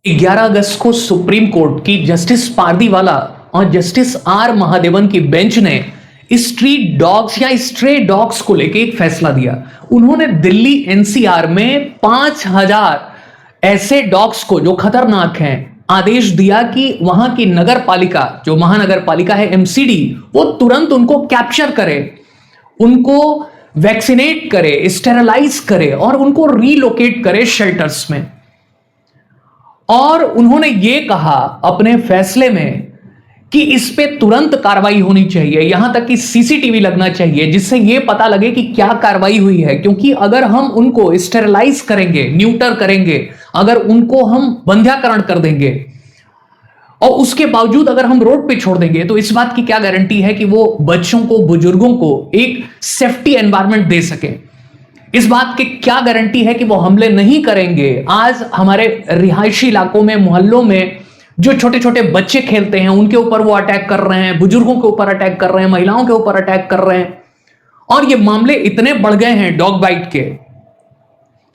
11 अगस्त को supreme court की justice Pardiwala और जस्टिस आर महादेवन की बेंच ने स्ट्रीट डॉग्स या स्ट्रे डॉग्स को लेकर एक फैसला दिया। उन्होंने दिल्ली एनसीआर में 5000 ऐसे डॉग्स को जो खतरनाक हैं आदेश दिया कि वहां की नगर पालिका, जो महानगर पालिका है एमसीडी, वो तुरंत उनको कैप्चर करे, उनको वैक्सीनेट करे, स्टेरलाइज करे और उनको रीलोकेट करे शेल्टर्स में। और उन्होंने ये कहा अपने फैसले में कि इस पे तुरंत कार्रवाई होनी चाहिए, यहां तक कि सीसीटीवी लगना चाहिए जिससे ये पता लगे कि क्या कार्रवाई हुई है। क्योंकि अगर हम उनको स्टेरलाइज करेंगे, न्यूटर करेंगे, अगर उनको हम बंध्याकरण कर देंगे और उसके बावजूद अगर हम रोड पे छोड़ देंगे तो इस बात की क्या गारंटी है कि वो बच्चों को, बुजुर्गों को एक सेफ्टी एनवायरनमेंट दे सके। इस बात की क्या गारंटी है कि वो हमले नहीं करेंगे। आज हमारे रिहायशी इलाकों में, मोहल्लों में जो छोटे छोटे बच्चे खेलते हैं उनके ऊपर वो अटैक कर रहे हैं, बुजुर्गों के ऊपर अटैक कर रहे हैं, महिलाओं के ऊपर अटैक कर रहे हैं। और ये मामले इतने बढ़ गए हैं डॉग बाइट के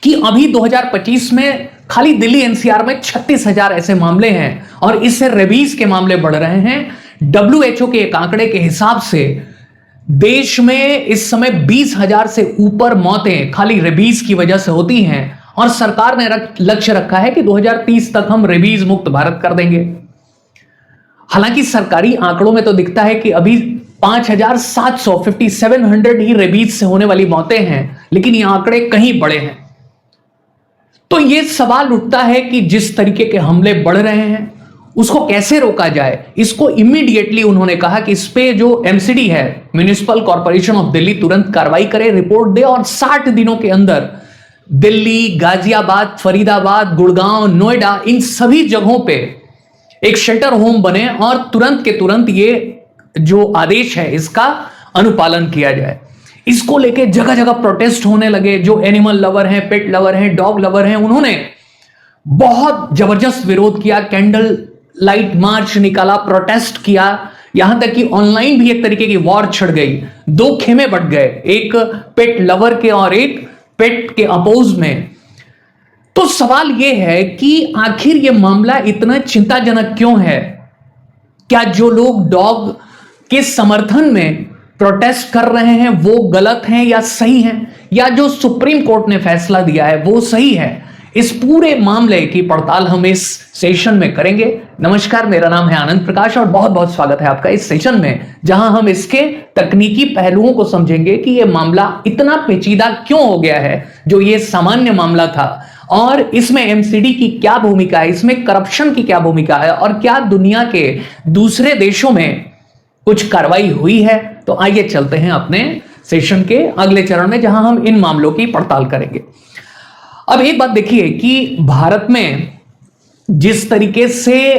कि अभी 2025 में खाली दिल्ली एनसीआर में 36,000 ऐसे मामले हैं और इससे रेबीज के मामले बढ़ रहे हैं। WHO के एक आंकड़े के हिसाब से देश में इस समय 20,000 से ऊपर मौतें खाली रेबीज की वजह से होती हैं और सरकार ने लक्ष्य रखा है कि 2030 तक हम रेबीज मुक्त भारत कर देंगे। हालांकि सरकारी आंकड़ों में तो दिखता है कि अभी 5,700 ही रेबीज से होने वाली मौतें हैं, लेकिन ये आंकड़े कहीं बड़े हैं। तो ये सवाल उठता है कि जिस तरीके के हमले बढ़ रहे हैं उसको कैसे रोका जाए। इसको इमीडिएटली उन्होंने कहा कि इस पे जो एमसीडी है, म्युनिसिपल कॉर्पोरेशन ऑफ दिल्ली, तुरंत कार्रवाई करे, रिपोर्ट दे और 60 दिनों के अंदर दिल्ली, गाजियाबाद, फरीदाबाद, गुड़गांव, नोएडा, इन सभी जगहों पे एक शेल्टर होम बने और तुरंत के तुरंत ये जो आदेश है इसका अनुपालन किया जाए। इसको लेके जगह जगह प्रोटेस्ट होने लगे। जो एनिमल लवर हैं, पेट लवर हैं, डॉग लवर हैं, उन्होंने बहुत जबरदस्त विरोध किया, कैंडल लाइट मार्च निकाला, प्रोटेस्ट किया, यहां तक कि ऑनलाइन भी एक तरीके की वॉर छिड़ गई। दो खेमे बट गए, एक पेट लवर के और एक पेट के अपोज में। तो सवाल यह है कि आखिर यह मामला इतना चिंताजनक क्यों है? क्या जो लोग डॉग के समर्थन में प्रोटेस्ट कर रहे हैं वो गलत हैं या सही हैं, या जो सुप्रीम कोर्ट ने फैसला दिया है वो सही है? इस पूरे मामले की पड़ताल हम इस सेशन में करेंगे। नमस्कार, मेरा नाम है आनंद प्रकाश और बहुत बहुत स्वागत है आपका इस सेशन में, जहां हम इसके तकनीकी पहलुओं को समझेंगे कि यह मामला इतना पेचीदा क्यों हो गया है जो ये सामान्य मामला था, और इसमें एमसीडी की क्या भूमिका है, इसमें करप्शन की क्या भूमिका है, और क्या दुनिया के दूसरे देशों में कुछ कार्रवाई हुई है। तो आइए चलते हैं अपने सेशन के अगले चरण में, जहां हम इन मामलों की पड़ताल करेंगे। अब एक बात देखिए कि भारत में जिस तरीके से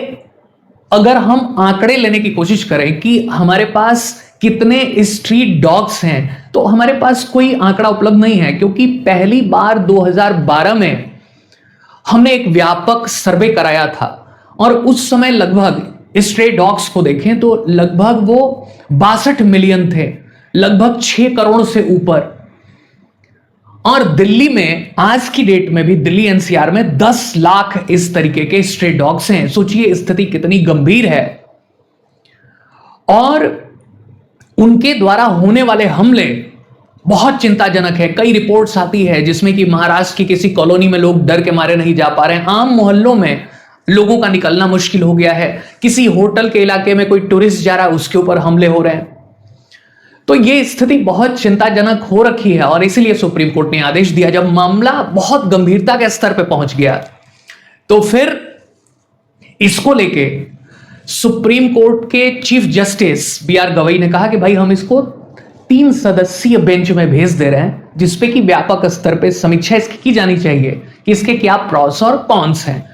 अगर हम आंकड़े लेने की कोशिश करें कि हमारे पास कितने स्ट्रीट डॉग्स हैं, तो हमारे पास कोई आंकड़ा उपलब्ध नहीं है। क्योंकि पहली बार 2012 में हमने एक व्यापक सर्वे कराया था और उस समय लगभग स्ट्रे डॉग्स को देखें तो लगभग वो 62 मिलियन थे, लगभग 6 करोड़ से ऊपर। और दिल्ली में आज की डेट में भी दिल्ली एनसीआर में 10 लाख इस तरीके के स्ट्रे डॉग्स हैं। सोचिए स्थिति कितनी गंभीर है। और उनके द्वारा होने वाले हमले बहुत चिंताजनक है। कई रिपोर्ट्स आती है जिसमें कि महाराष्ट्र की किसी कॉलोनी में लोग डर के मारे नहीं जा पा रहे हैं, आम मोहल्लों में लोगों का निकलना मुश्किल हो गया है, किसी होटल के इलाके में कोई टूरिस्ट जा रहा है उसके ऊपर हमले हो रहे हैं। तो यह स्थिति बहुत चिंताजनक हो रखी है और इसीलिए सुप्रीम कोर्ट ने आदेश दिया। जब मामला बहुत गंभीरता के स्तर पर पहुंच गया तो फिर इसको लेके सुप्रीम कोर्ट के चीफ जस्टिस BR गवई ने कहा कि भाई हम इसको 3 सदस्यीय बेंच में भेज दे रहे हैं, जिसपे कि व्यापक स्तर पर समीक्षा इसकी की जानी चाहिए कि इसके क्या प्रॉस और कॉन्स हैं।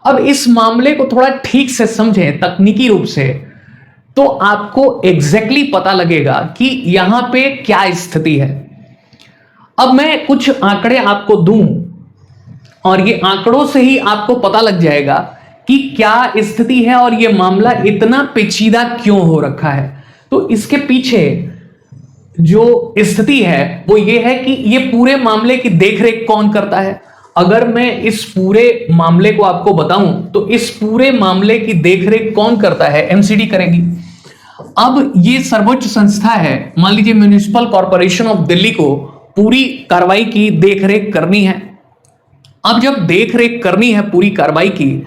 अब इस मामले को थोड़ा ठीक से समझें तकनीकी रूप से तो आपको एग्जैक्टली पता लगेगा कि यहां पे क्या स्थिति है। अब मैं कुछ आंकड़े आपको दूं और ये आंकड़ों से ही आपको पता लग जाएगा कि क्या स्थिति है और ये मामला इतना पेचीदा क्यों हो रखा है। तो इसके पीछे जो स्थिति है वो ये है कि ये पूरे मामले की देखरेख कौन करता है। अगर मैं इस पूरे मामले को आपको बताऊं तो इस पूरे मामले की देखरेख कौन करता है? एमसीडी करेगी। अब ये सर्वोच्च संस्था है, मान लीजिए म्युनिसिपल कॉर्पोरेशन ऑफ दिल्ली को पूरी कार्रवाई की देखरेख करनी है। अब जब देखरेख करनी है पूरी कार्रवाई की,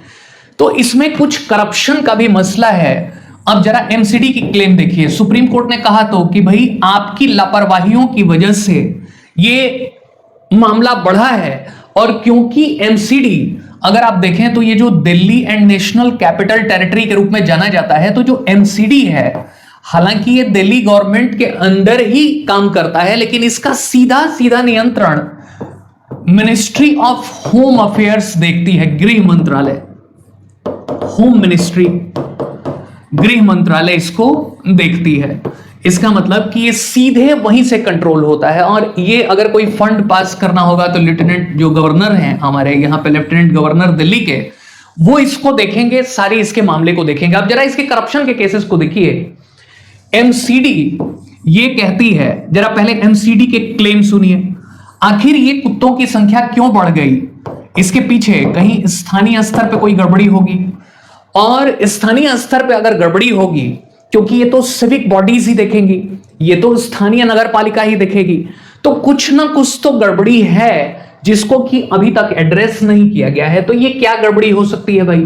तो इसमें कुछ करप्शन का भी मसला है। अब जरा एमसीडी की क्लेम देखिए। सुप्रीम कोर्ट ने कहा तो कि भाई आपकी लापरवाहियों की वजह से ये मामला बढ़ा है, और क्योंकि एमसीडी अगर आप देखें तो ये जो Delhi and national capital territory के रूप में जाना जाता है, तो जो एमसीडी है हालांकि ये दिल्ली गवर्नमेंट के अंदर ही काम करता है, लेकिन इसका सीधा सीधा नियंत्रण मिनिस्ट्री ऑफ होम अफेयर्स देखती है, गृह मंत्रालय, होम मिनिस्ट्री, गृह मंत्रालय इसको देखती है। इसका मतलब कि ये सीधे वहीं से कंट्रोल होता है, और ये अगर कोई फंड पास करना होगा तो लेफ्टिनेंट जो गवर्नर हैं हमारे यहाँ पे, लेफ्टिनेंट गवर्नर दिल्ली के, वो इसको देखेंगे, सारे इसके मामले को देखेंगे। अब जरा इसके करप्शन के केसेस को देखिए। एमसीडी ये कहती है, जरा पहले एमसीडी के क्लेम सुनिए। आखिर ये कुत्तों की संख्या क्यों बढ़ गई? इसके पीछे कहीं स्थानीय स्तर पे कोई गड़बड़ी होगी, और स्थानीय स्तर पे अगर गड़बड़ी होगी, क्योंकि ये तो सिविक बॉडीज ही देखेंगी, ये तो स्थानीय नगर पालिका ही देखेगी, तो कुछ ना कुछ तो गड़बड़ी है जिसको कि अभी तक एड्रेस नहीं किया गया है। तो ये क्या गड़बड़ी हो सकती है भाई?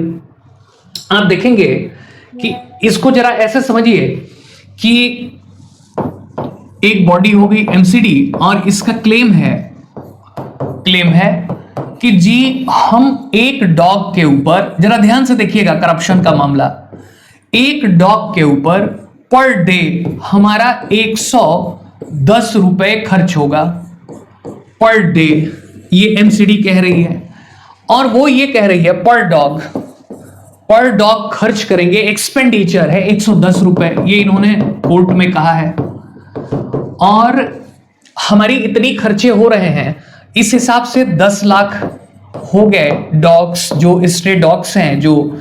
आप देखेंगे कि इसको जरा ऐसे समझिए कि एक बॉडी हो गई एमसीडी, और इसका क्लेम है कि जी हम एक डॉग के ऊपर, जरा ध्यान से देखिएगा करप्शन का मामला, एक डॉग के ऊपर पर डे हमारा 110 रुपए खर्च होगा पर डे, ये एमसीडी कह रही है। और वो ये कह रही है पर डॉग खर्च करेंगे, एक्सपेंडिचर है 110 रुपए, ये इन्होंने कोर्ट में कहा है। और हमारी इतनी खर्चे हो रहे हैं, इस हिसाब से 10 लाख हो गए डॉग्स, जो स्ट्रे डॉग्स हैं, जो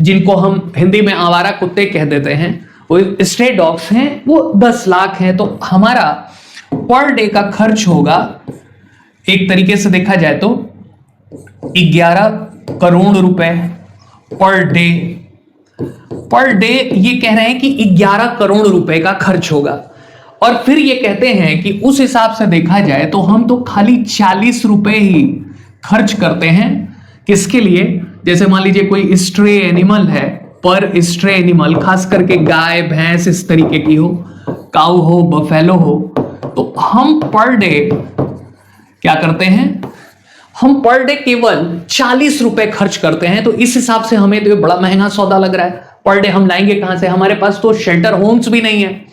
जिनको हम हिंदी में आवारा कुत्ते कह देते हैं, वो स्ट्रे डॉग्स हैं, वो 10 लाख हैं। तो हमारा पर डे का खर्च होगा, एक तरीके से देखा जाए तो 11 करोड़ रुपए पर डे। ये कह रहे हैं कि 11 करोड़ रुपए का खर्च होगा। और फिर ये कहते हैं कि उस हिसाब से देखा जाए तो हम तो खाली 40 रुपए ही खर्च करते हैं। किसके लिए? जैसे मान लीजिए कोई स्ट्रे एनिमल है, पर स्ट्रे एनिमल खास करके गाय भैंस इस तरीके की हो, काऊ हो, बफेलो हो, तो हम पर डे क्या करते हैं? हम पर डे केवल 40 रुपए खर्च करते हैं। तो इस हिसाब से हमें तो ये बड़ा महंगा सौदा लग रहा है। पर डे हम लाएंगे कहां से? हमारे पास तो शेल्टर होम्स भी नहीं है,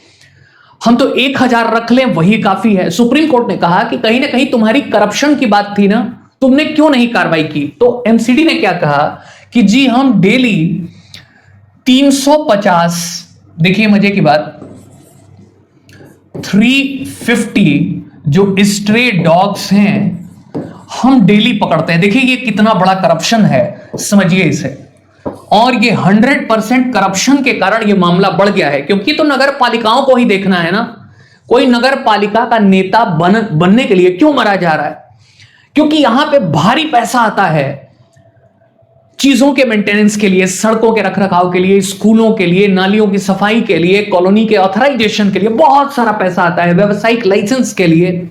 हम तो 1000 रख लें वही काफी है। सुप्रीम कोर्ट ने कहा कि कहीं ना कहीं तुम्हारी करप्शन की बात थी ना, तुमने क्यों नहीं कार्रवाई की? तो एमसीडी ने क्या कहा कि जी हम डेली 350, देखिए मजे की बात, 350 जो स्ट्रे डॉग्स हैं हम डेली पकड़ते हैं। देखिए ये कितना बड़ा करप्शन है, समझिए इसे। और ये 100% करप्शन के कारण ये मामला बढ़ गया है, क्योंकि तो नगर पालिकाओं को ही देखना है ना। कोई नगर पालिका का नेता बनने के लिए क्यों मरा जा रहा है? क्योंकि यहां पे भारी पैसा आता है चीजों के मेंटेनेंस के लिए, सड़कों के रखरखाव के लिए, स्कूलों के लिए, नालियों की सफाई के लिए, कॉलोनी के ऑथराइजेशन के लिए बहुत सारा पैसा आता है, व्यावसायिक लाइसेंस के लिए,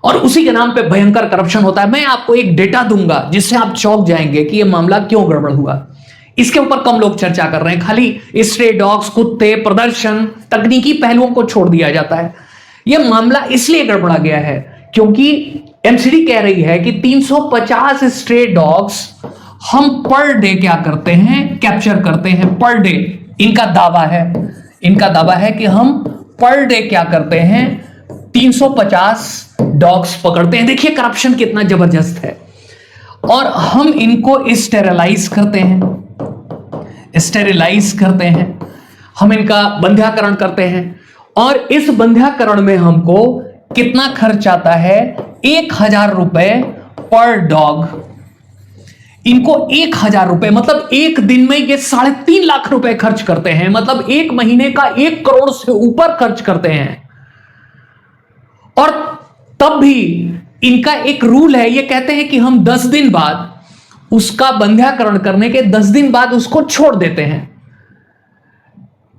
और उसी के नाम पे भयंकर करप्शन होता है। मैं आपको एक डेटा दूंगा जिससे आप चौंक जाएंगे कि यह मामला क्यों गड़बड़ हुआ। इसके ऊपर कम लोग चर्चा कर रहे हैं, खाली स्ट्रे डॉग्स, कुत्ते, प्रदर्शन, तकनीकी पहलुओं को छोड़ दिया जाता है। यह मामला इसलिए गड़बड़ा गया है क्योंकि एमसीडी कह रही है कि 350 स्ट्रे डॉग्स हम पर डे क्या करते हैं? कैप्चर करते हैं पर डे। इनका दावा है कि हम पर डे क्या करते हैं? 350 डॉग्स पकड़ते हैं। देखिए करप्शन कितना जबरदस्त है। और हम इनको स्टेरिलाइज करते हैं, हम इनका बंध्याकरण करते हैं, और इस बंध्याकरण में हमको कितना खर्च आता है? 1000 रुपए पर डॉग। इनको 1000 रुपए, मतलब एक दिन में ये 3.5 लाख रुपए खर्च करते हैं, मतलब एक महीने का 1 करोड़ से ऊपर खर्च करते हैं। और तब भी इनका एक रूल है, ये कहते हैं कि हम 10 दिन बाद उसका बंध्याकरण करने के 10 दिन बाद उसको छोड़ देते हैं।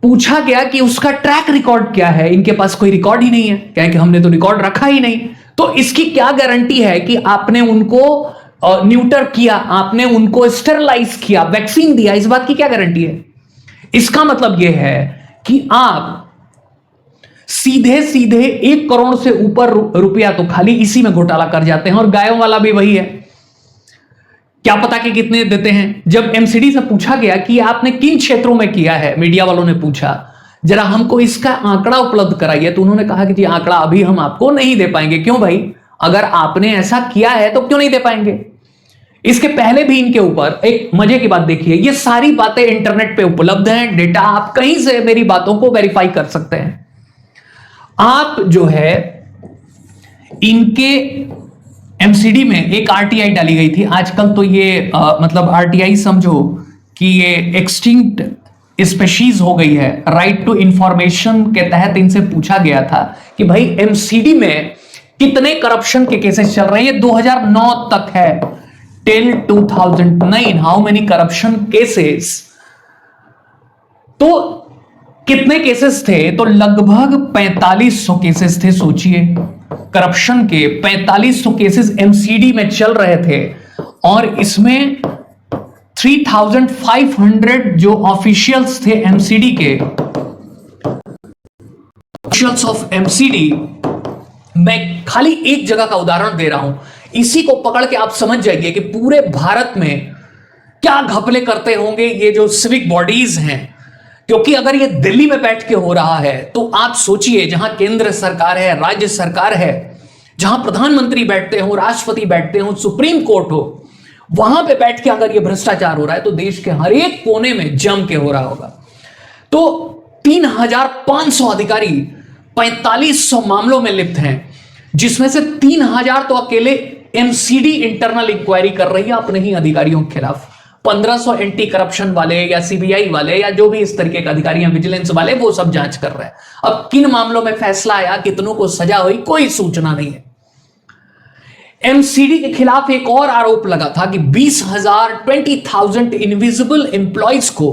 पूछा गया कि उसका ट्रैक रिकॉर्ड क्या है, इनके पास कोई रिकॉर्ड ही नहीं है, क्या है कि हमने तो रिकॉर्ड रखा ही नहीं। तो इसकी क्या गारंटी है कि आपने उनको न्यूटर किया, आपने उनको स्टेरलाइज किया, वैक्सीन दिया, इस बात की क्या गारंटी है? इसका मतलब यह है कि आप सीधे सीधे 1 करोड़ से ऊपर रुपया तो खाली इसी में घोटाला कर जाते हैं, और गायों वाला भी वही है, क्या पता कि कितने देते हैं। जब एमसीडी से पूछा गया कि आपने किन क्षेत्रों में किया है, मीडिया वालों ने पूछा जरा हमको इसका आंकड़ा उपलब्ध कराइए, तो उन्होंने कहा कि जी आंकड़ा अभी हम आपको नहीं दे पाएंगे। क्यों भाई, अगर आपने ऐसा किया है तो क्यों नहीं दे पाएंगे? इसके पहले भी इनके ऊपर एक मजे की बात देखिए, ये सारी बातें इंटरनेट पे उपलब्ध हैं, डेटा, आप कहीं से मेरी बातों को वेरीफाई कर सकते हैं। आप जो है इनके एमसीडी में एक आरटीआई डाली गई थी, आजकल तो ये मतलब आरटीआई समझो कि ये एक्सटिंक्ट स्पेशीज हो गई है। राइट टू इंफॉर्मेशन के तहत इनसे पूछा गया था कि भाई एमसीडी में कितने करप्शन के केसेस चल रहे हैं, ये 2009 तक है, till 2009 how many corruption cases. तो कितने केसेस थे? तो लगभग 4500 केसेस थे। सोचिए, करप्शन के 4500 केसेस एमसीडी में चल रहे थे, और इसमें 3500 जो ऑफिशियल्स थे एमसीडी के, ऑफिशियल्स ऑफ एमसीडी, मैं खाली एक जगह का उदाहरण दे रहा हूं, इसी को पकड़ के आप समझ जाइए कि पूरे भारत में क्या घपले करते होंगे ये जो सिविक बॉडीज हैं। क्योंकि अगर ये दिल्ली में बैठ के हो रहा है तो आप सोचिए, जहां केंद्र सरकार है, राज्य सरकार है, जहां प्रधानमंत्री बैठते हो, राष्ट्रपति बैठते हो, सुप्रीम कोर्ट हो, वहां पे बैठ के अगर ये भ्रष्टाचार हो रहा है तो देश के हर एक कोने में जम के हो रहा होगा। तो 3500 अधिकारी 4500 मामलों में लिप्त हैं, जिसमें से 3000 तो अकेले एमसीडी इंटरनल इंक्वायरी कर रही है अपने ही अधिकारियों के खिलाफ। 1500 एंटी करप्शन वाले या सीबीआई वाले या जो भी इस तरीके के अधिकारी हैं, विजिलेंस वाले, वो सब जांच कर रहे हैं। अब किन मामलों में फैसला आया, कितनों को सजा हुई, कोई सूचना नहीं है। एमसीडी के खिलाफ एक और आरोप लगा था कि 20,000 इनविजिबल एम्प्लॉयज को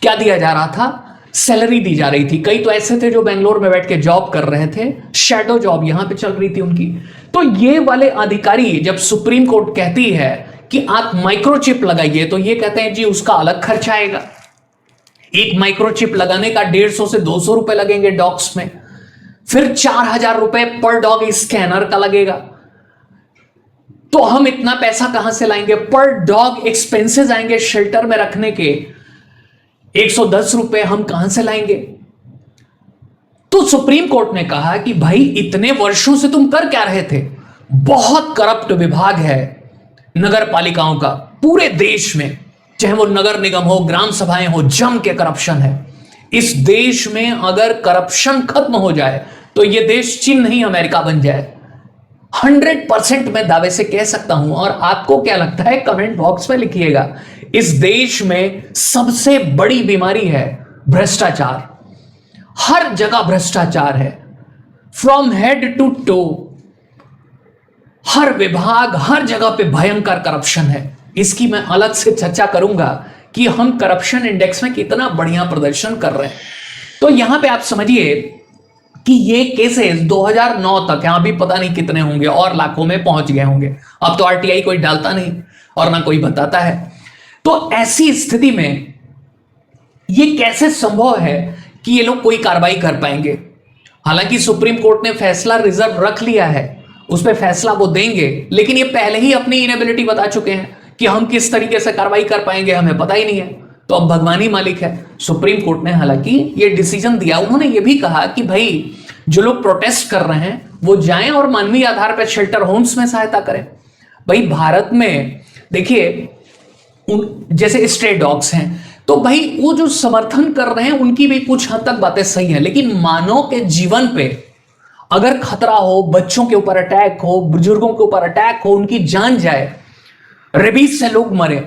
क्या दिया जा रहा था, सैलरी दी जा रही थी। कई तो ऐसे थे जो बेंगलोर में बैठ के जॉब कर रहे थे, शैडो जॉब यहां पे चल रही थी उनकी। तो ये वाले अधिकारी, जब सुप्रीम कोर्ट कहती है कि आप माइक्रोचिप लगाइए, तो ये कहते हैं जी उसका अलग खर्चा आएगा। एक माइक्रोचिप लगाने का 150 से 200 रुपए लगेंगे डॉग्स में, फिर 4000 रुपए पर डॉग स्कैनर का लगेगा। तो हम इतना पैसा कहां से लाएंगे? पर डॉग एक्सपेंसेस आएंगे शेल्टर में रखने के, 110 रुपए हम कहां से लाएंगे? तो सुप्रीम कोर्ट ने कहा कि भाई इतने वर्षों से तुम कर क्या रहे थे? बहुत करप्ट विभाग है नगर पालिकाओं का पूरे देश में, चाहे वो नगर निगम हो, ग्राम सभाएं हो, जम के करप्शन है। इस देश में अगर करप्शन खत्म हो जाए तो यह देश चीन नहीं अमेरिका बन जाए, 100% मैं दावे से कह सकता हूं। और आपको क्या लगता है कमेंट बॉक्स में लिखिएगा। इस देश में सबसे बड़ी बीमारी है भ्रष्टाचार, हर जगह भ्रष्टाचार है, फ्रॉम हेड टू टो, हर विभाग, हर जगह पे भयंकर करप्शन है। इसकी मैं अलग से चर्चा करूंगा कि हम करप्शन इंडेक्स में कितना बढ़िया प्रदर्शन कर रहे हैं। तो यहां पे आप समझिए कि ये केसेस 2009 तक, यहां भी पता नहीं कितने होंगे और लाखों में पहुंच गए होंगे। अब तो आरटीआई कोई डालता नहीं और ना कोई बताता है। तो ऐसी स्थिति में ये कैसे संभव है कि ये लोग कोई कार्रवाई कर पाएंगे? हालांकि सुप्रीम कोर्ट ने फैसला रिजर्व रख लिया है, उस पर फैसला वो देंगे, लेकिन ये पहले ही अपनी इनेबिलिटी बता चुके हैं कि हम किस तरीके से कार्रवाई कर पाएंगे, हमें पता ही नहीं है। तो अब भगवान ही मालिक है। सुप्रीम कोर्ट ने हालांकि ये डिसीजन दिया, उन्होंने ये भी कहा कि भाई जो लोग प्रोटेस्ट कर रहे हैं वो जाएं और मानवीय आधार पर शेल्टर होम्स में सहायता करें। भाई भारत में देखिए जैसे स्ट्रे डॉग्स हैं, तो भाई वो जो समर्थन कर रहे हैं उनकी भी कुछ हद तक बातें सही है, लेकिन मानव के जीवन पे अगर खतरा हो, बच्चों के ऊपर अटैक हो, बुजुर्गों के ऊपर अटैक हो, उनकी जान जाए, रेबीज से लोग मरे,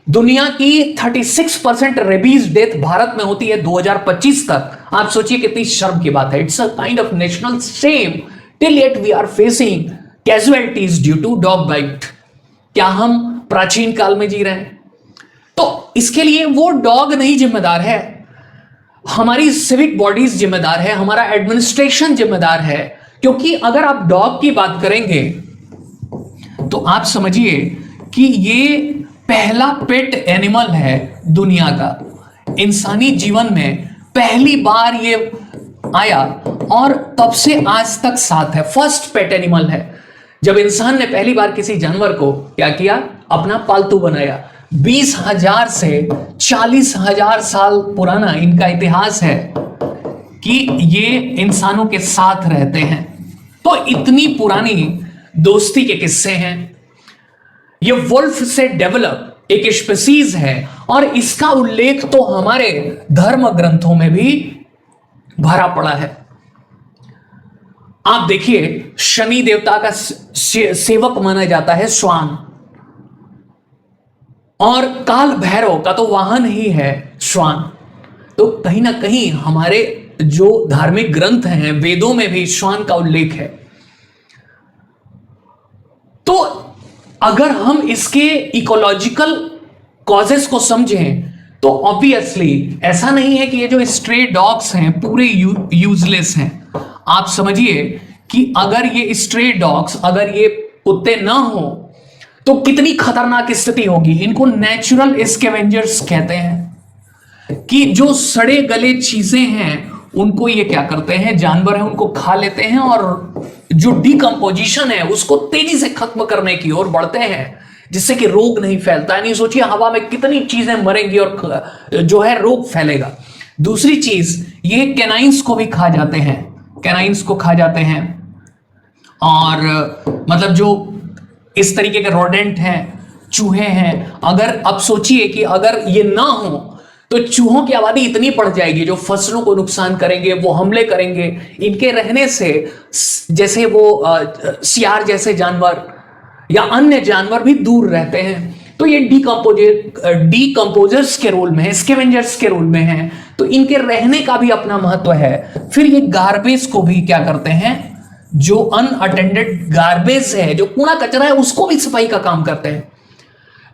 दुनिया की 36% रेबीज डेथ भारत में होती है 2025 तक। आप सोचिए कितनी शर्म की बात है। It's a kind of national shame till yet we are facing casualties due to dog bite. क्या हम प्राचीन काल में जी रहे हैं? तो इसके लिए वो डॉग नहीं जिम्मेदार है, हमारी सिविक बॉडीज जिम्मेदार है, हमारा एडमिनिस्ट्रेशन जिम्मेदार है। क्योंकि अगर आप डॉग की बात करेंगे तो आप समझिए कि ये पहला पेट एनिमल है दुनिया का। इंसानी जीवन में पहली बार ये आया और तब से आज तक साथ है, फर्स्ट पेट एनिमल है। जब इंसान ने पहली बार किसी जानवर को क्या किया, अपना पालतू बनाया। 20,000 से 40,000 साल पुराना इनका इतिहास है कि ये इंसानों के साथ रहते हैं। तो इतनी पुरानी दोस्ती के किस्से हैं। ये वुल्फ से डेवलप एक स्पीसीज है और इसका उल्लेख तो हमारे धर्म ग्रंथों में भी भरा पड़ा है। आप देखिए, शनि देवता का सेवक माना जाता है श्वान, और काल भैरव का तो वाहन ही है श्वान। तो कहीं ना कहीं हमारे जो धार्मिक ग्रंथ हैं, वेदों में भी श्वान का उल्लेख है। तो अगर हम इसके इकोलॉजिकल कॉजेस को समझें तो ऑब्वियसली ऐसा नहीं है कि ये जो स्ट्रे डॉग्स हैं पूरे यूजलेस हैं। आप समझिए कि अगर ये स्ट्रे डॉग्स, अगर ये कुत्ते ना हो तो कितनी खतरनाक स्थिति होगी। इनको नेचुरल स्कैवेंजर्स कहते हैं कि जो सड़े गले चीजें हैं उनको ये क्या करते हैं, जानवर हैं, उनको खा लेते हैं और जो डिकम्पोजिशन है उसको तेजी से खत्म करने की ओर बढ़ते हैं, जिससे कि रोग नहीं फैलता है। नहीं सोचिए हवा में कितनी चीजें मरेंगी और जो है रोग फैलेगा। दूसरी चीज, ये कैनाइंस को भी खा जाते हैं, कैनाइंस को खा जाते हैं। और मतलब जो इस तरीके के रोडेंट हैं, चूहे हैं, अगर अब सोचिए कि अगर ये ना हो तो चूहों की आबादी इतनी बढ़ जाएगी जो फसलों को नुकसान करेंगे, वो हमले करेंगे। इनके रहने से जैसे वो सियार जैसे जानवर या अन्य जानवर भी दूर रहते हैं। तो ये डीकंपोजर्स के रोल में है, स्कैवेंजर्स के रोल में है, तो इनके रहने का भी अपना महत्व है। फिर ये गार्बेज को भी क्या करते हैं, जो अनअटेंडेड गार्बेज है, जो कूड़ा कचरा है, उसको भी सफाई का काम करते हैं।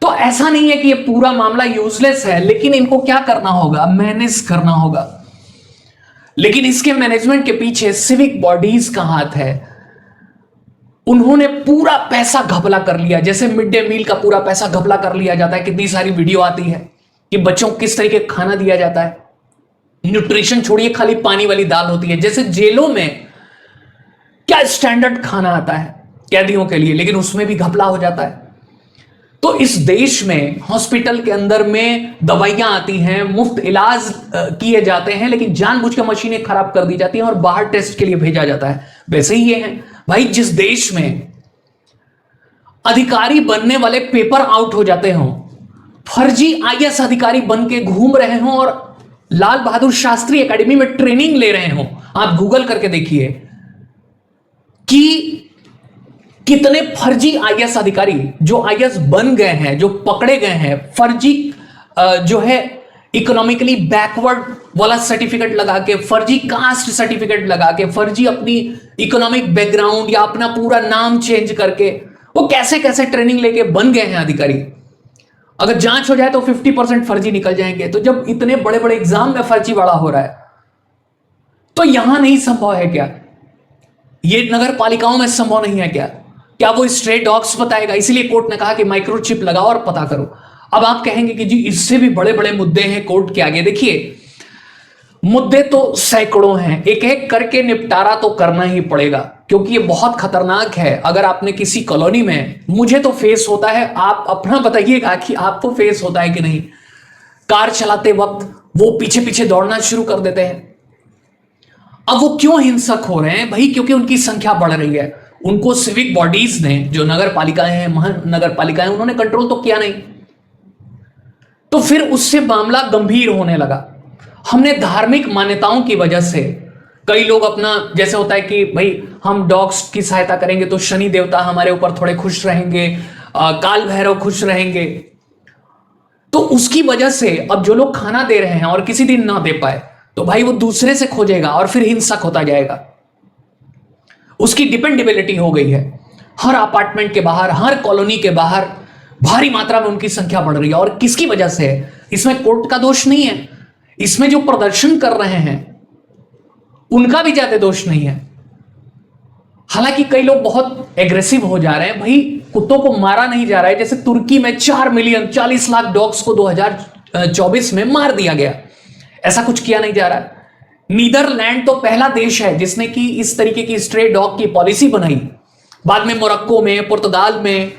तो ऐसा नहीं है कि ये पूरा मामला यूजलेस है, लेकिन इनको क्या करना होगा, मैनेज करना होगा। लेकिन इसके मैनेजमेंट के पीछे सिविक बॉडीज का हाथ है। उन्होंने पूरा पैसा घपला कर लिया, जैसे मिड डे मील का पूरा पैसा घपला कर लिया जाता है। कितनी सारी वीडियो आती है कि बच्चों को किस तरीके का खाना दिया जाता है। न्यूट्रिशन छोड़िए, खाली पानी वाली दाल होती है। जैसे जेलों में क्या स्टैंडर्ड खाना आता है कैदियों के लिए, लेकिन उसमें भी घपला हो जाता है। तो इस देश में हॉस्पिटल के अंदर में दवाइयां आती हैं, मुफ्त इलाज किए जाते हैं, लेकिन जानबूझ के मशीनें खराब कर दी जाती हैं और बाहर टेस्ट के लिए भेजा जाता है। वैसे ही ये है भाई, जिस देश में अधिकारी बनने वाले पेपर आउट हो जाते हों, फर्जी आईएएस अधिकारी बन के घूम रहे हों और लाल बहादुर शास्त्री एकेडमी में ट्रेनिंग ले रहे हों, आप गूगल करके देखिए कि कितने फर्जी आईएएस अधिकारी जो आईएएस बन गए हैं, जो पकड़े गए हैं, फर्जी जो है इकोनॉमिकली बैकवर्ड वाला सर्टिफिकेट लगा के, फर्जी कास्ट सर्टिफिकेट लगा के, फर्जी अपनी इकोनॉमिक बैकग्राउंड या अपना पूरा नाम चेंज करके वो कैसे कैसे ट्रेनिंग लेके बन गए हैं अधिकारी। अगर जांच हो जाए तो 50% फर्जी निकल जाएंगे। तो जब इतने बड़े बड़े एग्जाम में फर्जीवाड़ा हो रहा है तो यहां नहीं संभव है क्या? ये नगर पालिकाओं में संभव नहीं है क्या? क्या वो स्ट्रे डॉग्स बताएगा? इसलिए कोर्ट ने कहा कि माइक्रोचिप लगाओ और पता करो। अब आप कहेंगे कि जी इससे भी बड़े बड़े मुद्दे हैं कोर्ट के आगे। देखिए, मुद्दे तो सैकड़ों हैं, एक एक करके निपटारा तो करना ही पड़ेगा, क्योंकि ये बहुत खतरनाक है। अगर आपने किसी कॉलोनी में, मुझे तो फेस होता है, आप अपना बताइएगा कि आपको फेस होता है कि नहीं, कार चलाते वक्त वो पीछे पीछे दौड़ना शुरू कर देते हैं। अब वो क्यों हिंसक हो रहे हैं भाई? क्योंकि उनकी संख्या बढ़ रही है। उनको सिविक बॉडीज ने, जो नगर पालिकाएं हैं, महानगर पालिकाएं, उन्होंने कंट्रोल तो किया नहीं, तो फिर उससे मामला गंभीर होने लगा। हमने धार्मिक मान्यताओं की वजह से, कई लोग अपना, जैसे होता है कि भाई हम डॉग्स की सहायता करेंगे तो शनि देवता हमारे ऊपर थोड़े खुश रहेंगे, काल भैरव खुश रहेंगे, तो उसकी वजह से अब जो लोग खाना दे रहे हैं और किसी दिन ना दे पाए तो भाई वो दूसरे से खोजेगा और फिर हिंसक होता जाएगा। उसकी डिपेंडेबिलिटी हो गई है। हर अपार्टमेंट के बाहर, हर कॉलोनी के बाहर भारी मात्रा में उनकी संख्या बढ़ रही है। और किसकी वजह से है? इसमें कोर्ट का दोष नहीं है, इसमें जो प्रदर्शन कर रहे हैं उनका भी ज्यादा दोष नहीं है। हालांकि कई लोग बहुत एग्रेसिव हो जा रहे हैं। भाई, कुत्तों को मारा नहीं जा रहा है। जैसे तुर्की में 4 मिलियन 40 लाख डॉग्स को 2024 में मार दिया गया, ऐसा कुछ किया नहीं जा रहा है। नीदरलैंड तो पहला देश है जिसने की इस तरीके की स्ट्रे डॉग की पॉलिसी बनाई। बाद में मोरक्को में, पुर्तगाल में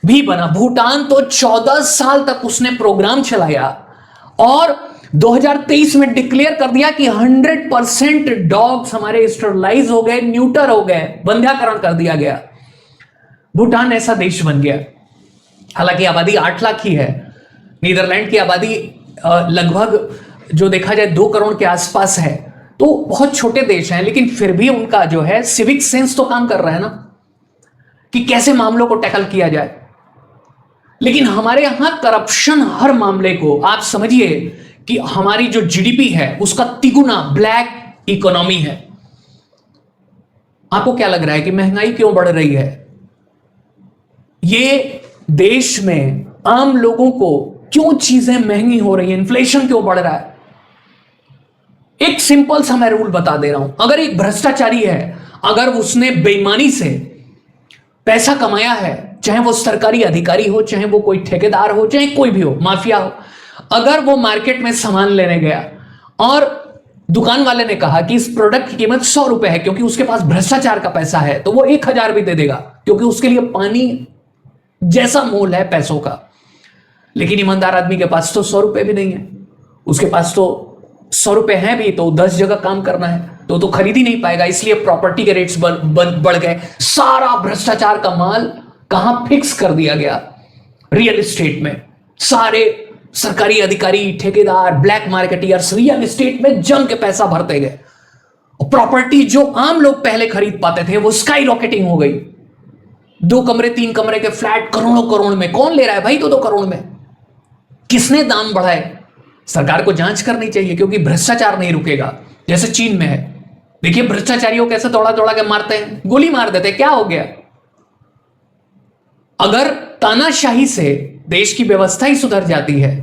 भी बना। भूटान तो 14 साल तक उसने प्रोग्राम चलाया और 2023 में डिक्लेयर कर दिया कि 100% डॉग्स हमारे स्टरलाइज हो गए, न्यूटर हो गए, बंध्याकरण कर दिया गया। भूटान ऐसा देश बन गया। हालांकि आबादी 8 लाख ही है। नीदरलैंड की आबादी लगभग जो देखा जाए 2 करोड़ के आसपास है। तो बहुत छोटे देश हैं, लेकिन फिर भी उनका जो है सिविक सेंस तो काम कर रहा है ना, कि कैसे मामलों को टैकल किया जाए। लेकिन हमारे यहां करप्शन हर मामले को, आप समझिए कि हमारी जो जीडीपी है उसका तिगुना ब्लैक इकोनॉमी है। आपको क्या लग रहा है कि महंगाई क्यों बढ़ रही है? ये देश में आम लोगों को क्यों चीजें महंगी हो रही हैं, इन्फ्लेशन क्यों बढ़ रहा है? एक सिंपल सा मैं रूल बता दे रहा हूं। अगर एक भ्रष्टाचारी है, अगर उसने बेईमानी से पैसा कमाया है, चाहे वो सरकारी अधिकारी हो, चाहे वो कोई ठेकेदार हो, चाहे कोई भी हो, माफिया हो, अगर वो मार्केट में सामान लेने गया और दुकान वाले ने कहा कि इस प्रोडक्ट की कीमत 100 रुपए है, क्योंकि उसके पास भ्रष्टाचार का पैसा है, तो वो 1000 भी दे देगा, क्योंकि उसके लिए पानी जैसा मोल है पैसों का। लेकिन ईमानदार आदमी के पास तो 100 रुपए भी नहीं है। उसके पास तो 100 रुपए हैं भी तो 10 जगह काम करना है, तो खरीद ही नहीं पाएगा। इसलिए प्रॉपर्टी के रेट्स बढ़ गए। सारा भ्रष्टाचार का माल कहां फिक्स कर दिया गया? रियल एस्टेट में। सारे सरकारी अधिकारी, ठेकेदार, ब्लैक मार्केटियर्स रियल एस्टेट में जम के पैसा भरते गए। प्रॉपर्टी जो आम लोग पहले खरीद पाते थे वो स्काई रॉकेटिंग हो गई। 2 कमरे 3 कमरे के फ्लैट करोड़ों करोड़ में कौन ले रहा है भाई? 2 करोड़ में किसने दाम बढ़ाए? सरकार को जांच करनी चाहिए, क्योंकि भ्रष्टाचार नहीं रुकेगा। जैसे चीन में है, देखिए भ्रष्टाचारियों कैसे दौड़ा दौड़ा के मारते हैं, गोली मार देते हैं। क्या हो गया? अगर तानाशाही से देश की व्यवस्था ही सुधर जाती है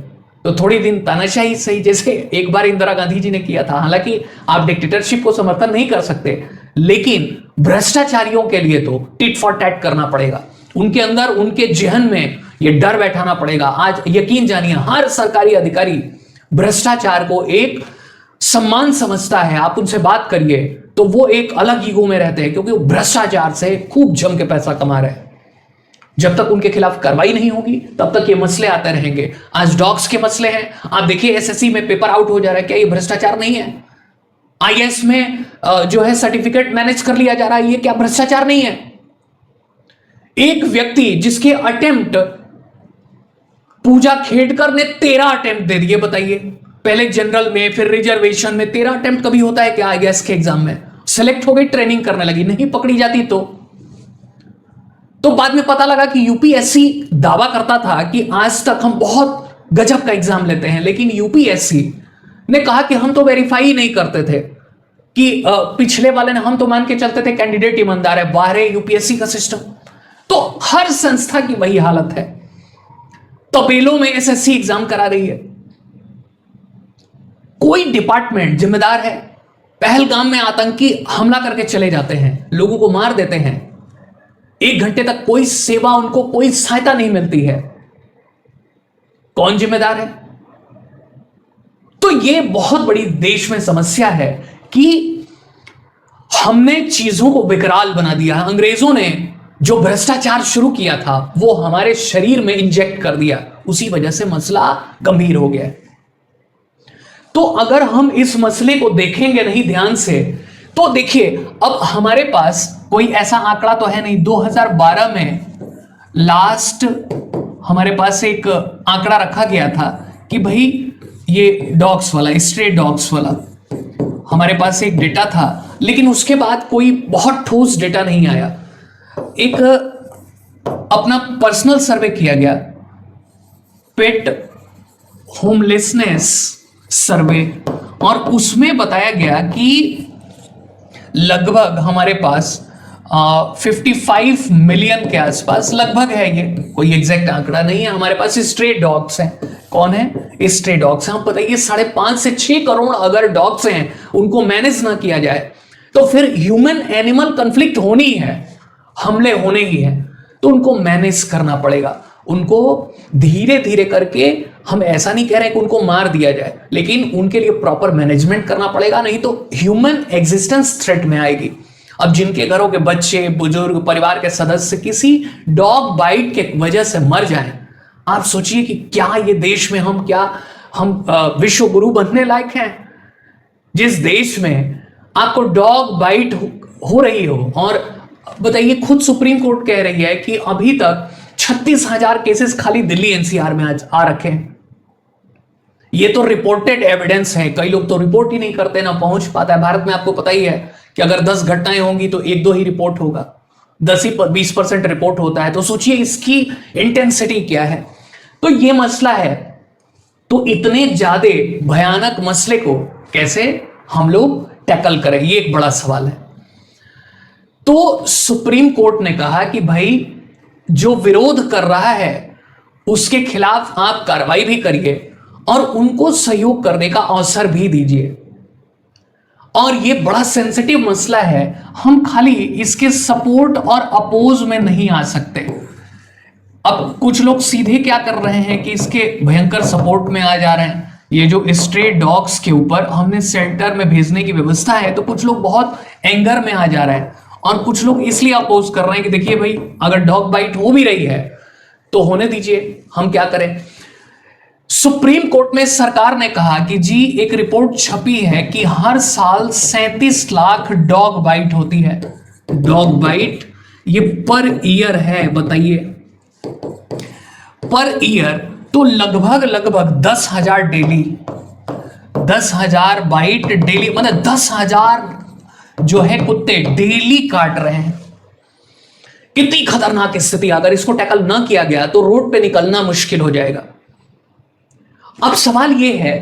तो थोड़ी दिन तानाशाही सही, जैसे एक बार इंदिरा गांधी जी ने किया था। हालांकि आप डिक्टेटरशिप को समर्थन नहीं कर सकते, लेकिन भ्रष्टाचारियों के लिए तो टिट फॉर टैट करना पड़ेगा। उनके अंदर, उनके जहन में ये डर बैठाना पड़ेगा। आज यकीन जानिए, हर सरकारी अधिकारी भ्रष्टाचार को एक सम्मान समझता है। आप उनसे बात करिए तो वो एक अलग ईगो में रहते हैं, क्योंकि वो भ्रष्टाचार से खूब जम के पैसा कमा रहे हैं। जब तक उनके खिलाफ कार्रवाई नहीं होगी तब तक ये मसले आते रहेंगे। आज डॉग्स के मसले हैं, आप देखिए एसएससी में पेपर आउट हो जा रहा है। क्या ये भ्रष्टाचार नहीं है? आईएएस में जो है सर्टिफिकेट मैनेज कर लिया जा रहा है, ये क्या भ्रष्टाचार नहीं है? एक व्यक्ति जिसके अटेम्प्ट पूजा खेड़कर ने 13 अटेम्प्ट दे दिए, बताइए। पहले जनरल में, फिर रिजर्वेशन में। 13 अटेम्प्ट कभी होता है क्या आईएएस के एग्जाम में? सेलेक्ट हो गई, ट्रेनिंग करने लगी, नहीं पकड़ी जाती तो बाद में पता लगा कि यूपीएससी दावा करता था कि आज तक हम बहुत गजब का एग्जाम लेते हैं, लेकिन यूपीएससी ने कहा कि हम तो वेरीफाई ही नहीं करते थे, कि पिछले वाले ने, हम तो मान के चलते थे कैंडिडेट ईमानदार है, बाहर है यूपीएससी का सिस्टम। तो हर संस्था की वही हालत है। तपेलों में एसएससी एग्जाम करा रही है। कोई डिपार्टमेंट जिम्मेदार है? पहलगाम में आतंकी हमला करके चले जाते हैं, लोगों को मार देते हैं, 1 घंटे तक कोई सेवा, उनको कोई सहायता नहीं मिलती है। कौन जिम्मेदार है? तो यह बहुत बड़ी देश में समस्या है कि हमने चीजों को विकराल बना दिया। अंग्रेजों ने जो भ्रष्टाचार शुरू किया था वो हमारे शरीर में इंजेक्ट कर दिया, उसी वजह से मसला गंभीर हो गया। तो अगर हम इस मसले को देखेंगे नहीं ध्यान से, तो देखिए अब हमारे पास कोई ऐसा आंकड़ा तो है नहीं। 2012 में लास्ट हमारे पास एक आंकड़ा रखा गया था कि भाई ये डॉग्स वाला, स्ट्रे डॉग्स वाला हमारे पास एक डेटा था, लेकिन उसके बाद कोई बहुत ठोस डेटा नहीं आया। एक अपना पर्सनल सर्वे किया गया, पेट होमलेसनेस सर्वे, और उसमें बताया गया कि लगभग हमारे पास 55 मिलियन के आसपास लगभग है। ये कोई एग्जैक्ट आंकड़ा नहीं है। हमारे पास स्ट्रे डॉग्स हैं। कौन है? Stray dogs. हम बताइए 5.5 से 6 करोड़ अगर डॉग्स हैं, उनको मैनेज ना किया जाए तो फिर ह्यूमन एनिमल कन्फ्लिक्ट होनी है, हमले होने ही हैं। तो उनको मैनेज करना पड़ेगा। उनको धीरे धीरे करके, हम ऐसा नहीं कह रहे कि उनको मार दिया जाए, लेकिन उनके लिए प्रॉपर मैनेजमेंट करना पड़ेगा, नहीं तो ह्यूमन एग्जिस्टेंस थ्रेट में आएगी। अब जिनके घरों के बच्चे, बुजुर्ग, परिवार के सदस्य किसी डॉग बाइट के वजह से मर जाएं, आप सोचिए कि क्या ये देश में हम विश्व गुरु बनने लायक हैं? जिस देश में आपको डॉग बाइट हो रही हो, और बताइए खुद सुप्रीम कोर्ट कह रही है कि अभी तक 36,000 केसेस खाली दिल्ली एनसीआर में आ रखे हैं। ये तो रिपोर्टेड एविडेंस है। कई लोग तो रिपोर्ट ही नहीं करते, ना पहुंच पाता है। भारत में आपको पता ही है कि अगर 10 घटनाएं होंगी तो 1-2 ही रिपोर्ट होगा, 10-20% रिपोर्ट होता है। तो सोचिए इसकी इंटेंसिटी क्या है। तो ये मसला है। तो इतने ज्यादा भयानक मसले को कैसे हम लोग टैकल करें, ये एक बड़ा सवाल है। तो सुप्रीम कोर्ट ने कहा कि भाई जो विरोध कर रहा है उसके खिलाफ आप कार्रवाई भी करिए और उनको सहयोग करने का अवसर भी दीजिए। और ये बड़ा सेंसिटिव मसला है। हम खाली इसके सपोर्ट और अपोज में नहीं आ सकते। अब कुछ लोग सीधे क्या कर रहे हैं कि इसके भयंकर सपोर्ट में आ जा रहे हैं। ये जो स्ट्रे डॉग्स के ऊपर हमने शेल्टर में भेजने की व्यवस्था है, तो कुछ लोग बहुत एंगर में आ जा रहे हैं और कुछ लोग इसलिए अपोज कर रहे हैं कि देखिए भाई, अगर डॉग बाइट हो भी रही है तो होने दीजिए, हम क्या करें। सुप्रीम कोर्ट में सरकार ने कहा कि जी एक रिपोर्ट छपी है कि हर साल 37 लाख डॉग बाइट होती है। डॉग बाइट ये पर ईयर है, बताइए पर ईयर, तो लगभग 10,000 डेली, 10,000 बाइट डेली, मतलब 10,000 जो है कुत्ते डेली काट रहे हैं। कितनी खतरनाक स्थिति। अगर इसको टैकल ना किया गया तो रोड पे निकलना मुश्किल हो जाएगा। अब सवाल यह है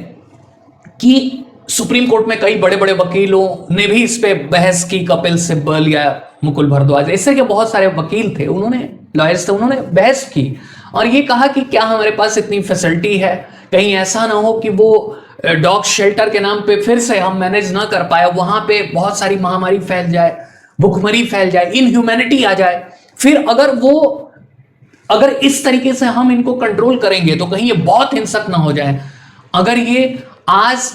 कि सुप्रीम कोर्ट में कई बड़े बड़े वकीलों ने भी इस पे बहस की, कपिल सिब्बल या मुकुल भारद्वाज, ऐसे के बहुत सारे वकील थे, उन्होंने लॉयर्स थे, उन्होंने बहस की और ये कहा कि क्या हमारे पास इतनी फैसिलिटी है, कहीं ऐसा ना हो कि वो डॉग शेल्टर के नाम पे फिर से हम मैनेज ना कर पाए, वहां पे बहुत सारी महामारी फैल जाए, भुखमरी फैल जाए, इनह्यूमैनिटी आ जाए। फिर अगर इस तरीके से हम इनको कंट्रोल करेंगे तो कहीं ये बहुत हिंसक ना हो जाए। अगर ये आज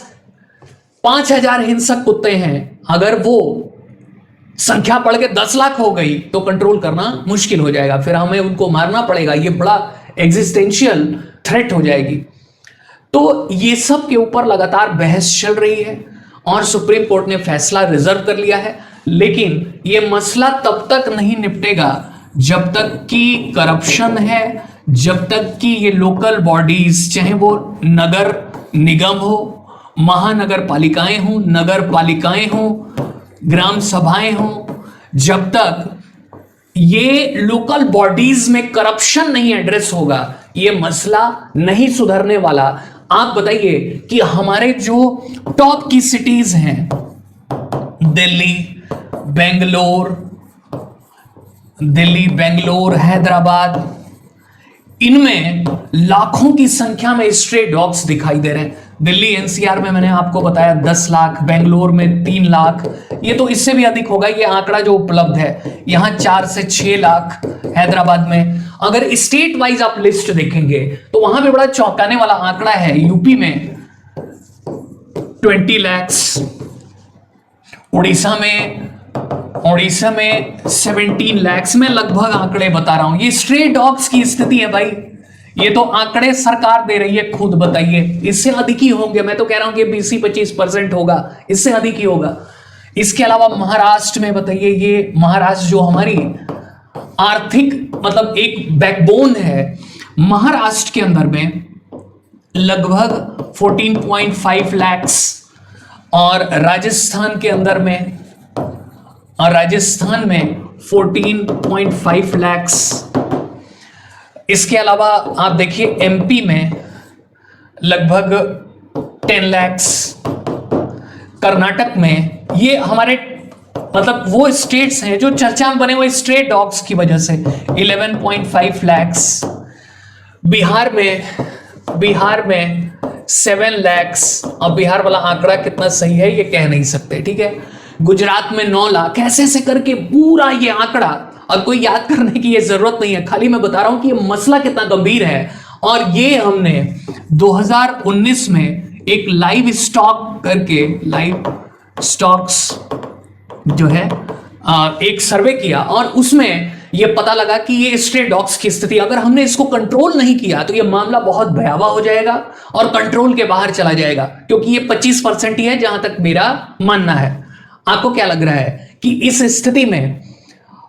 5,000 हिंसक कुत्ते हैं, अगर वो संख्या बढ़ के 10 लाख हो गई तो कंट्रोल करना मुश्किल हो जाएगा, फिर हमें उनको मारना पड़ेगा, ये बड़ा एग्जिस्टेंशियल थ्रेट हो जाएगी। तो ये सब के ऊपर लगातार बहस चल रही है और सुप्रीम कोर्ट ने फैसला रिजर्व कर लिया है। लेकिन ये मसला तब तक नहीं निपटेगा जब तक कि करप्शन है, जब तक कि ये लोकल बॉडीज, चाहे वो नगर निगम हो, महानगर पालिकाएं हो, नगर पालिकाएं हो, ग्राम सभाएं हो, जब तक ये लोकल बॉडीज में करप्शन नहीं एड्रेस होगा, ये मसला नहीं सुधरने वाला। आप बताइए कि हमारे जो टॉप की सिटीज हैं, दिल्ली, बेंगलोर, हैदराबाद, इनमें लाखों की संख्या में स्ट्रे डॉग्स दिखाई दे रहे हैं। दिल्ली एनसीआर में मैंने आपको बताया 10 लाख, बेंगलोर में 3 लाख, ये तो इससे भी अधिक होगा, ये आंकड़ा जो उपलब्ध है, यहां 4 से 6 लाख हैदराबाद में। अगर स्टेट वाइज आप लिस्ट देखेंगे तो वहां पे बड़ा चौंकाने वाला आंकड़ा है। यूपी में 20 लाख, उड़ीसा में 17 लाख में, लगभग आंकड़े बता रहा हूं। ये स्ट्रे डॉग्स की स्थिति है भाई, ये तो आंकड़े सरकार दे रही है, खुद बताइए। इससे अधिक ही होंगे, मैं तो कह रहा हूं कि 20-25% होगा, इससे अधिक ही होगा। इसके अलावा महाराष्ट्र में बताइए, ये महाराष्ट्र जो हमारी आर्थिक मतलब एक बैकबोन है, महाराष्ट्र के अंदर में लगभग 14.5 लाख, और राजस्थान के अंदर में 14.5 लाख। इसके अलावा आप देखिए एमपी में लगभग 10 लाख, कर्नाटक में, ये हमारे मतलब वो स्टेट्स हैं जो चर्चा में बने हुए स्ट्रे डॉग्स की वजह से 11.5 लैक्स, बिहार में 7 लैक्स। अब बिहार वाला आंकड़ा कितना सही है ये कह नहीं सकते, ठीक है। गुजरात में 9 लाख, ऐसे ऐसे करके पूरा ये आंकड़ा, और कोई याद करने की ये जरूरत नहीं है, खाली मैं बता रहा हूं कि ये मसला कितना गंभीर है। और ये हमने 2019 में एक लाइव स्टॉक करके, लाइव स्टॉक्स जो है एक सर्वे किया, और उसमें यह पता लगा कि ये स्ट्रे डॉग्स की स्थिति, अगर हमने इसको कंट्रोल नहीं किया तो यह मामला बहुत भयावह हो जाएगा और कंट्रोल के बाहर चला जाएगा, क्योंकि ये 25% ही है जहां तक मेरा मानना है। आपको क्या लग रहा है कि इस स्थिति में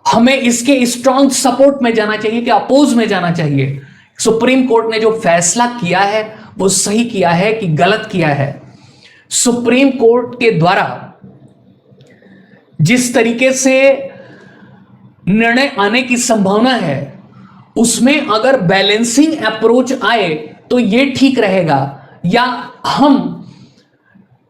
हमें इसके स्ट्रॉन्ग सपोर्ट में जाना चाहिए कि अपोज में जाना चाहिए? सुप्रीम कोर्ट ने जो फैसला किया है वो सही किया है कि गलत किया है? सुप्रीम कोर्ट के द्वारा जिस तरीके से निर्णय आने की संभावना है उसमें अगर बैलेंसिंग अप्रोच आए तो यह ठीक रहेगा, या हम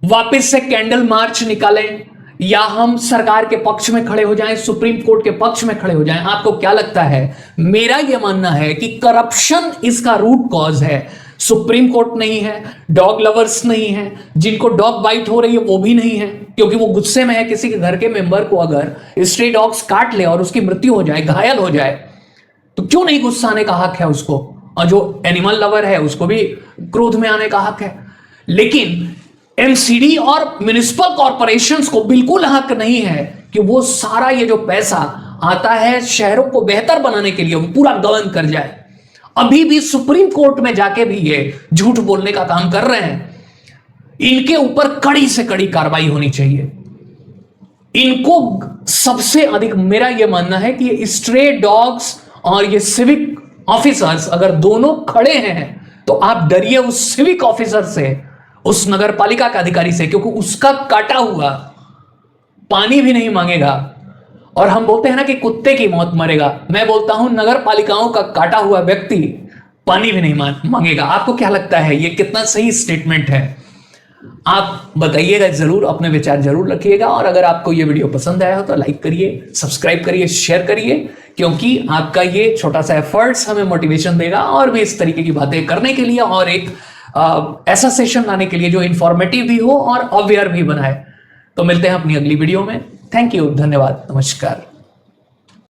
वापस से कैंडल मार्च निकालें, या हम सरकार के पक्ष में खड़े हो जाएं, सुप्रीम कोर्ट के पक्ष में खड़े हो जाएं? आपको क्या लगता है? मेरा यह मानना है कि करप्शन इसका रूट कॉज है। सुप्रीम कोर्ट नहीं है, डॉग लवर्स नहीं है, जिनको डॉग बाइट हो रही है वो भी नहीं है, क्योंकि वो गुस्से में है किसी के घर के मेंबर को अगर स्ट्रे डॉग्स काट ले और उसकी मृत्यु हो जाए, घायल हो जाए, तो क्यों नहीं गुस्सा आने का हक है उसको? और जो एनिमल लवर है उसको भी क्रोध में आने का हक है। लेकिन एमसीडी और म्युनिसिपल कॉर्पोरेशंस को बिल्कुल हक नहीं है कि वो सारा ये जो पैसा आता है शहरों को बेहतर बनाने के लिए वो पूरा गवर्न कर जाए। अभी भी सुप्रीम कोर्ट में जाके भी ये झूठ बोलने का काम कर रहे हैं। इनके ऊपर कड़ी से कड़ी कार्रवाई होनी चाहिए। इनको सबसे अधिक, मेरा यह मानना है कि ये स्ट्रे डॉग्स और ये सिविक ऑफिसर्स अगर दोनों खड़े हैं तो आप डरिए उस सिविक ऑफिसर से, उस नगर पालिका का अधिकारी से, क्योंकि उसका काटा हुआ पानी भी नहीं मांगेगा। और हम बोलते हैं ना कि कुत्ते की मौत मरेगा, मैं बोलता हूं नगर पालिकाओं का काटा हुआ व्यक्ति पानी भी नहीं मांगेगा। आपको क्या लगता है ये कितना सही स्टेटमेंट है? आप बताइएगा जरूर, अपने विचार जरूर रखिएगा। और अगर आपको ये वीडियो पसंद आया हो तो लाइक करिए, सब्सक्राइब करिए, शेयर करिए, क्योंकि आपका ये छोटा सा एफर्ट्स हमें मोटिवेशन देगा और भी इस तरीके की बातें करने के लिए, और एक ऐसा सेशन लाने के लिए जो इंफॉर्मेटिव भी हो और अवेयर भी बनाए। तो मिलते हैं अपनी अगली वीडियो में। थैंक यू, धन्यवाद, नमस्कार।